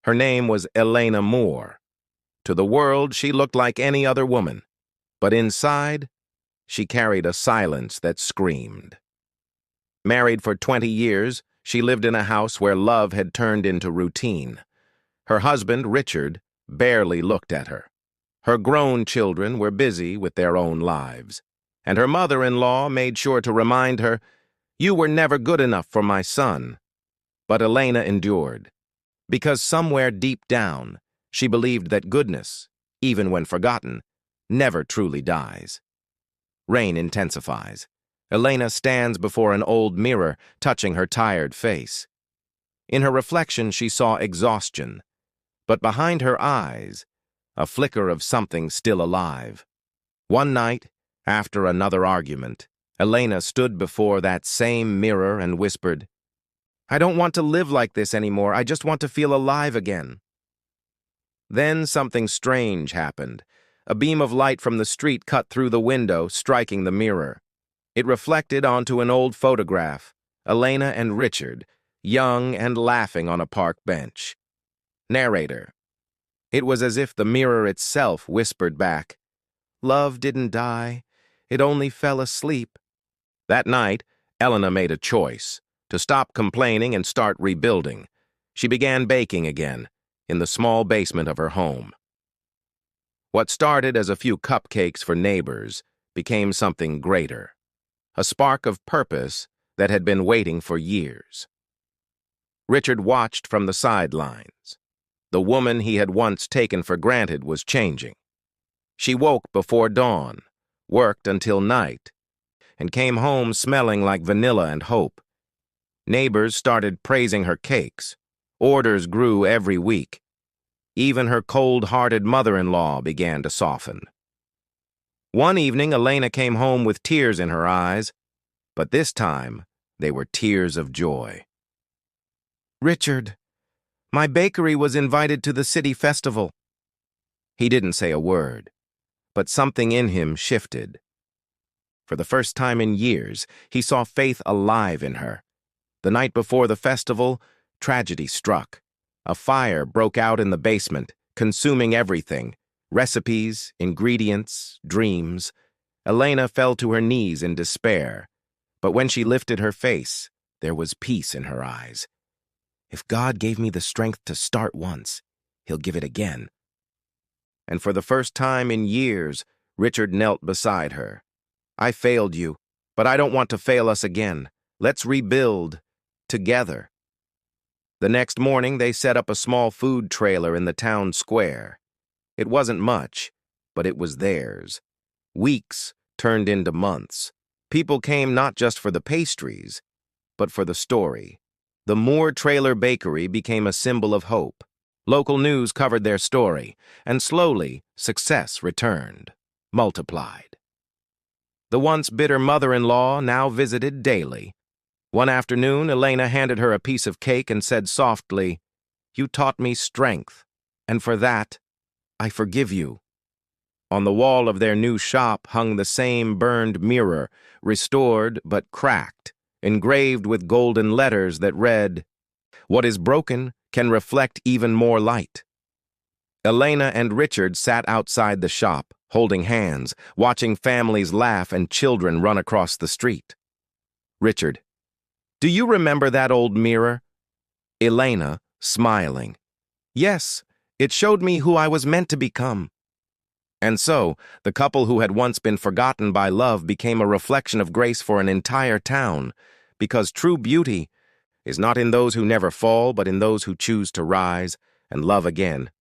Her name was Elena Moore. To the world, she looked like any other woman, but inside, she carried a silence that screamed. Married for 20 years, she lived in a house where love had turned into routine. Her husband, Richard, barely looked at her. Her grown children were busy with their own lives, and her mother-in-law made sure to remind her, "You were never good enough for my son." But Elena endured, because somewhere deep down, she believed that goodness, even when forgotten, never truly dies. Rain intensifies. Elena stands before an old mirror, touching her tired face. In her reflection, she saw exhaustion, but behind her eyes, a flicker of something still alive. One night, after another argument, Elena stood before that same mirror and whispered, "I don't want to live like this anymore. I just want to feel alive again." Then something strange happened. A beam of light from the street cut through the window, striking the mirror. It reflected onto an old photograph, Elena and Richard, young and laughing on a park bench. Narrator. It was as if the mirror itself whispered back, "Love didn't die. It only fell asleep." That night, Elena made a choice, to stop complaining and start rebuilding. She began baking again, in the small basement of her home. What started as a few cupcakes for neighbors became something greater, a spark of purpose that had been waiting for years. Richard watched from the sidelines. The woman he had once taken for granted was changing. She woke before dawn, worked until night, and came home smelling like vanilla and hope. Neighbors started praising her cakes. Orders grew every week. Even her cold-hearted mother-in-law began to soften. One evening, Elena came home with tears in her eyes, but this time they were tears of joy. "Richard, my bakery was invited to the city festival." He didn't say a word, but something in him shifted. For the first time in years, he saw faith alive in her. The night before the festival, tragedy struck. A fire broke out in the basement, consuming everything: recipes, ingredients, dreams. Elena fell to her knees in despair, but when she lifted her face, there was peace in her eyes. "If God gave me the strength to start once, He'll give it again." And for the first time in years, Richard knelt beside her. "I failed you, but I don't want to fail us again. Let's rebuild together." The next morning, they set up a small food trailer in the town square. It wasn't much, but it was theirs. Weeks turned into months. People came not just for the pastries, but for the story. The Moore Trailer Bakery became a symbol of hope. Local news covered their story, and slowly, success returned, multiplied. The once bitter mother-in-law now visited daily. One afternoon, Elena handed her a piece of cake and said softly, "You taught me strength, and for that, I forgive you." On the wall of their new shop hung the same burned mirror, restored but cracked, engraved with golden letters that read, "What is broken can reflect even more light." Elena and Richard sat outside the shop, holding hands, watching families laugh and children run across the street. Richard: "Do you remember that old mirror?" Elena, smiling: "Yes, it showed me who I was meant to become." And so, the couple who had once been forgotten by love became a reflection of grace for an entire town, because true beauty is not in those who never fall, but in those who choose to rise and love again.